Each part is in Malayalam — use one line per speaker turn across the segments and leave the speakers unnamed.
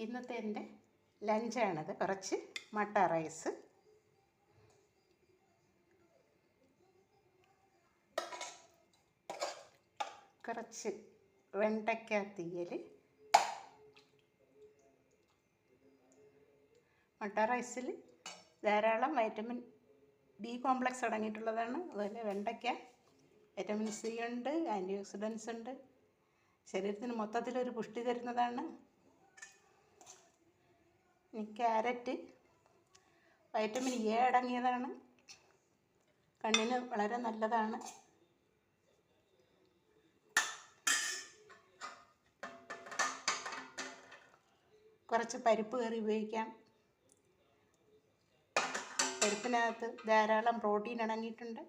ഇന്നത്തെ എൻ്റെ ലഞ്ചാണത്. കുറച്ച് മട്ട റൈസ്, കുറച്ച് വെണ്ടയ്ക്ക തീയൽ. മട്ട റൈസിൽ ധാരാളം വൈറ്റമിൻ ബി കോംപ്ലക്സ് അടങ്ങിയിട്ടുള്ളതാണ്. അതുപോലെ വെണ്ടയ്ക്ക വൈറ്റമിൻ സി ഉണ്ട്, ആൻറ്റി ഓക്സിഡൻസ് ഉണ്ട്, ശരീരത്തിന് മൊത്തത്തിലൊരു പുഷ്ടി തരുന്നതാണ്. ഇനി ക്യാരറ്റ് വൈറ്റമിൻ എ അടങ്ങിയതാണ്, കണ്ണിന് വളരെ നല്ലതാണ്. കുറച്ച് പരിപ്പ് കറി ഉപയോഗിക്കാം. പരിപ്പിനകത്ത് ധാരാളം പ്രോട്ടീൻ അടങ്ങിയിട്ടുണ്ട്.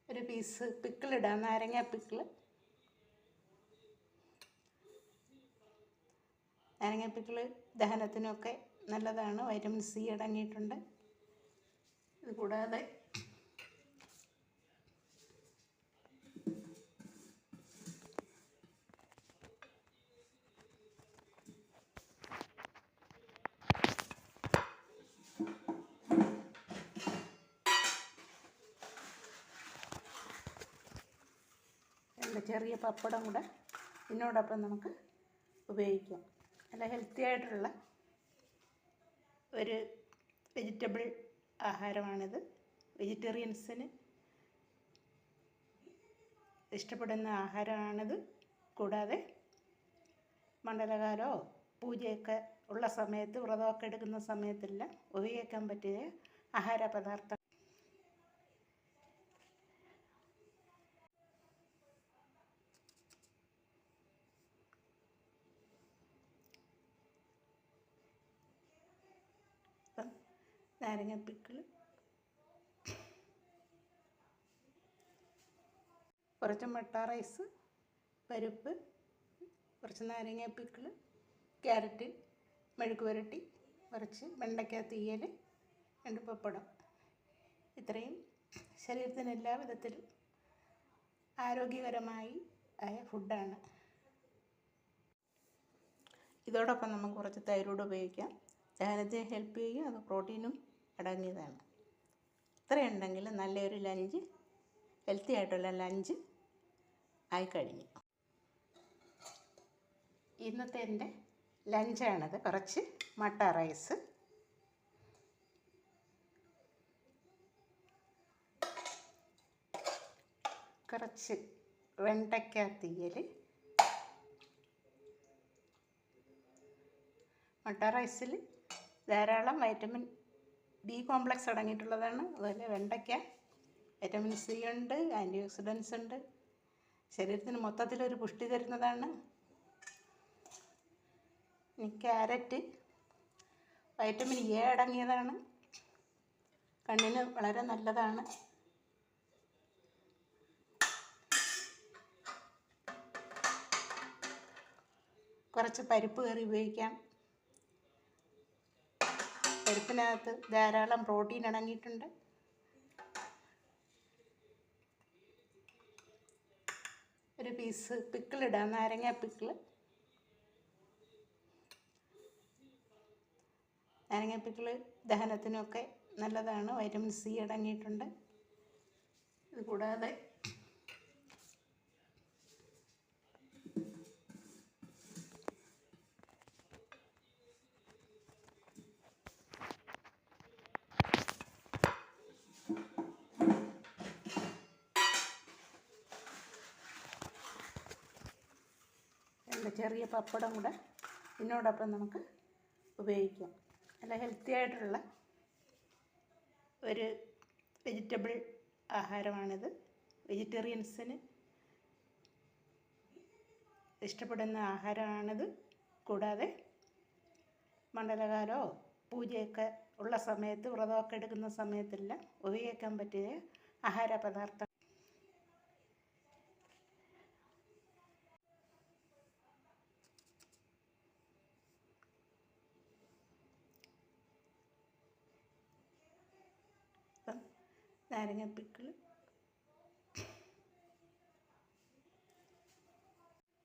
ഒരു പീസ് പിക്കിളിടാം, നാരങ്ങ പിക്കിൾ. നാരങ്ങ പിക്കിൾ ദഹനത്തിനൊക്കെ നല്ലതാണ്, വൈറ്റമിൻ സി അടങ്ങിയിട്ടുണ്ട്. ഇത് കൂടാതെ ചെറിയ പപ്പടം കൂടെ ഇതിനോടൊപ്പം നമുക്ക് ഉപയോഗിക്കാം. നല്ല ഹെൽത്തി ആയിട്ടുള്ള ഒരു വെജിറ്റബിൾ ആഹാരമാണിത്. വെജിറ്റേറിയൻസിന് ഇഷ്ടപ്പെടുന്ന ആഹാരമാണിത്. കൂടാതെ മണ്ഡലകാലമോ പൂജയൊക്കെ ഉള്ള സമയത്ത്, വ്രതമൊക്കെ എടുക്കുന്ന സമയത്തെല്ലാം ഉപയോഗിക്കാൻ പറ്റിയ ആഹാര പദാർത്ഥം. നാരങ്ങ പിക്കിൾ, കുറച്ച് മട്ട റൈസ്, പരിപ്പ്, കുറച്ച് നാരങ്ങ പിക്കിൾ, ക്യാരറ്റ് മെഴുക്ക് പുരട്ടി, കുറച്ച് വെണ്ടയ്ക്ക തീയൽ, 2 പപ്പടം. ഇത്രയും ശരീരത്തിന് എല്ലാ വിധത്തിലും ആരോഗ്യകരമായി ആയ ഫുഡാണ്. ഇതോടൊപ്പം നമുക്ക് കുറച്ച് തൈരോട് ഉപയോഗിക്കാം. ദഹനത്തെ ഹെൽപ്പ് ചെയ്യും, അത് പ്രോട്ടീനും അടങ്ങിയതാണ്. ഇത്രയുണ്ടെങ്കിൽ നല്ലൊരു ലഞ്ച്, ഹെൽത്തി ആയിട്ടുള്ള ലഞ്ച് ആയിക്കഴിഞ്ഞു. ഇന്നത്തെ എൻ്റെ ലഞ്ചാണത്. കുറച്ച് മട്ട റൈസ്, കുറച്ച് വെണ്ടയ്ക്ക തീയൽ. മട്ട റൈസിൽ ധാരാളം വൈറ്റമിൻ ബി കോംപ്ലക്സ് അടങ്ങിയിട്ടുള്ളതാണ്. അതുപോലെ വെണ്ടയ്ക്ക വൈറ്റമിൻ സി ഉണ്ട്, ആൻറ്റി ഓക്സിഡൻസ് ഉണ്ട്, ശരീരത്തിന് മൊത്തത്തിലൊരു പുഷ്ടി തരുന്നതാണ്. ഇനി ക്യാരറ്റ് വൈറ്റമിൻ എ അടങ്ങിയതാണ്, കണ്ണിന് വളരെ നല്ലതാണ്. കുറച്ച് പരിപ്പ് കറി ഉപയോഗിക്കാം. പരിപ്പിനകത്ത് ധാരാളം പ്രോട്ടീൻ അടങ്ങിയിട്ടുണ്ട്. ഒരു പീസ് പിക്കിളിടാം, നാരങ്ങ പിക്കിൾ. നാരങ്ങ പിക്കിൾ ദഹനത്തിനൊക്കെ നല്ലതാണ്, വൈറ്റമിൻ സി അടങ്ങിയിട്ടുണ്ട്. ഇത് കൂടാതെ ചെറിയ പപ്പടം കൂടെ ഇതിനോടൊപ്പം നമുക്ക് ഉപയോഗിക്കാം. നല്ല ഹെൽത്തി ആയിട്ടുള്ള ഒരു വെജിറ്റബിൾ ആഹാരമാണിത്. വെജിറ്റേറിയൻസിന് ഇഷ്ടപ്പെടുന്ന ആഹാരമാണിത്. കൂടാതെ മണ്ഡലകാലമോ പൂജയൊക്കെ ഉള്ള സമയത്ത്, വ്രതമൊക്കെ എടുക്കുന്ന സമയത്തെല്ലാം ഉപയോഗിക്കാൻ പറ്റിയ ആഹാര പദാർത്ഥം. നാരങ്ങ പിക്കിൾ,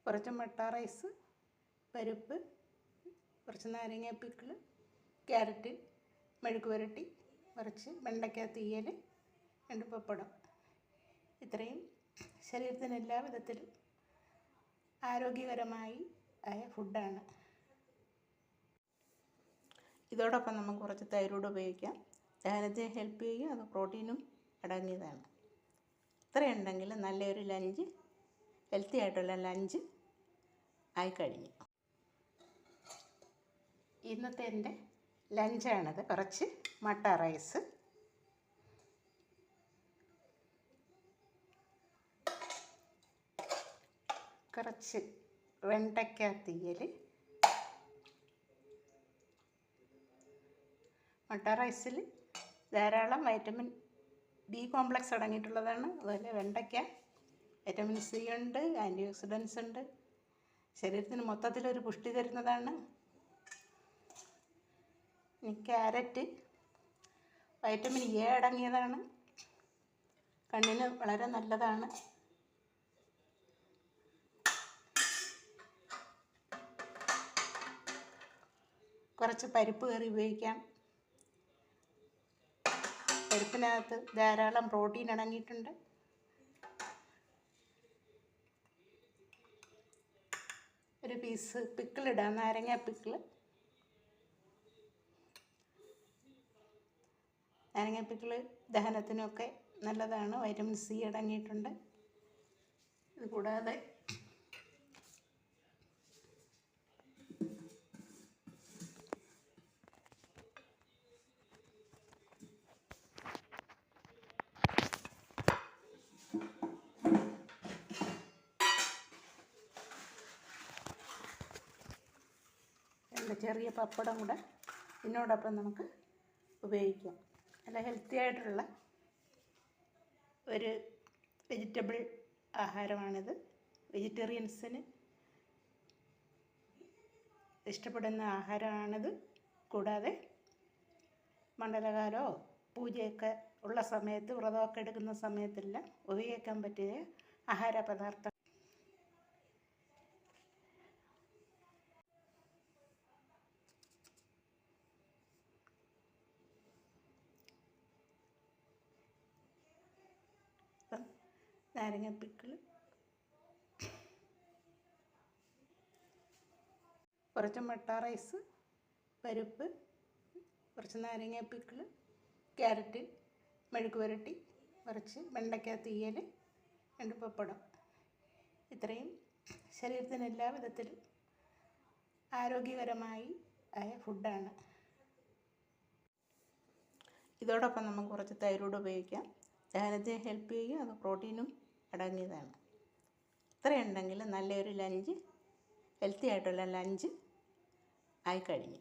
കുറച്ച് മട്ട റൈസ്, പരിപ്പ്, കുറച്ച് നാരങ്ങ പിക്കിള്, ക്യാരറ്റ്, മെഴുക്ക് പുരട്ടി, കുറച്ച് വെണ്ടയ്ക്ക തീയൽ, 2 പപ്പടം. ഇത്രയും ശരീരത്തിന് എല്ലാ വിധത്തിലും ആരോഗ്യകരമായി ആയ ഫുഡാണ്. ഇതോടൊപ്പം നമുക്ക് കുറച്ച് തൈരോട് ഉപയോഗിക്കാം. ദഹനത്തെ ഹെൽപ്പ് ചെയ്യും. അത് പ്രോട്ടീനും അടങ്ങിയതാണ്. ഇത്രയുണ്ടെങ്കിൽ നല്ലൊരു ലഞ്ച്, ഹെൽത്തി ആയിട്ടുള്ള ലഞ്ച് ആയിക്കഴിഞ്ഞു. ഇന്നത്തെ എൻ്റെ ലഞ്ചാണിത്. കുറച്ച് മട്ട റൈസ്, കുറച്ച് വെണ്ടയ്ക്ക തീയൽ. മട്ട റൈസിൽ ധാരാളം വൈറ്റമിൻ ബി കോംപ്ലക്സ് അടങ്ങിയിട്ടുള്ളതാണ്. അതുപോലെ വെണ്ടയ്ക്ക വൈറ്റമിൻ സി ഉണ്ട്, ആൻറ്റി ഓക്സിഡൻസ് ഉണ്ട്, ശരീരത്തിന് മൊത്തത്തിലൊരു പുഷ്ടി തരുന്നതാണ്. ഇനി ക്യാരറ്റ് വൈറ്റമിൻ എ അടങ്ങിയതാണ്, കണ്ണിന് വളരെ നല്ലതാണ്. കുറച്ച് പരിപ്പ് കറി ഉപയോഗിക്കാം. പരിപ്പിനകത്ത് ധാരാളം പ്രോട്ടീൻ അടങ്ങിയിട്ടുണ്ട്. ഒരു പീസ് പിക്കിളിടാം, നാരങ്ങ പിക്കിള്. നാരങ്ങ പിക്കിള് ദഹനത്തിനൊക്കെ നല്ലതാണ്. വൈറ്റമിൻ സി അടങ്ങിയിട്ടുണ്ട്. ഇത് കൂടാതെ ചെറിയ പപ്പടം കൂടെ ഇതിനോടൊപ്പം നമുക്ക് ഉപയോഗിക്കാം. നല്ല ഹെൽത്തി ആയിട്ടുള്ള ഒരു വെജിറ്റബിൾ ആഹാരമാണിത്. വെജിറ്റേറിയൻസിന് ഇഷ്ടപ്പെടുന്ന ആഹാരമാണിത്. കൂടാതെ മണ്ഡലകാലമോ പൂജയൊക്കെ ഉള്ള സമയത്ത്, വ്രതമൊക്കെ എടുക്കുന്ന സമയത്തെല്ലാം ഉപയോഗിക്കാൻ പറ്റിയ ആഹാര പദാർത്ഥം. നാരങ്ങ പിക്കിള്, കുറച്ച് മട്ട റൈസ്, പരിപ്പ്, കുറച്ച് നാരങ്ങ പിക്കിള്, ക്യാരറ്റ്, മെഴുക്ക് പുരട്ടി, കുറച്ച് വെണ്ടയ്ക്ക തീയൽ, 2 പപ്പടം. ഇത്രയും ശരീരത്തിന് എല്ലാ വിധത്തിലും ആരോഗ്യകരമായി ആയ ഫുഡാണ്. ഇതോടൊപ്പം നമുക്ക് കുറച്ച് തൈരോട് ഉപയോഗിക്കാം. ദഹനത്തെ ഹെൽപ്പ് ചെയ്യും. അത് പ്രോട്ടീനും അടങ്ങിയതാണ്. ഇത്രയുണ്ടെങ്കിൽ നല്ലൊരു ലഞ്ച്, ഹെൽത്തി ആയിട്ടുള്ള ലഞ്ച് ആയിക്കഴിഞ്ഞു.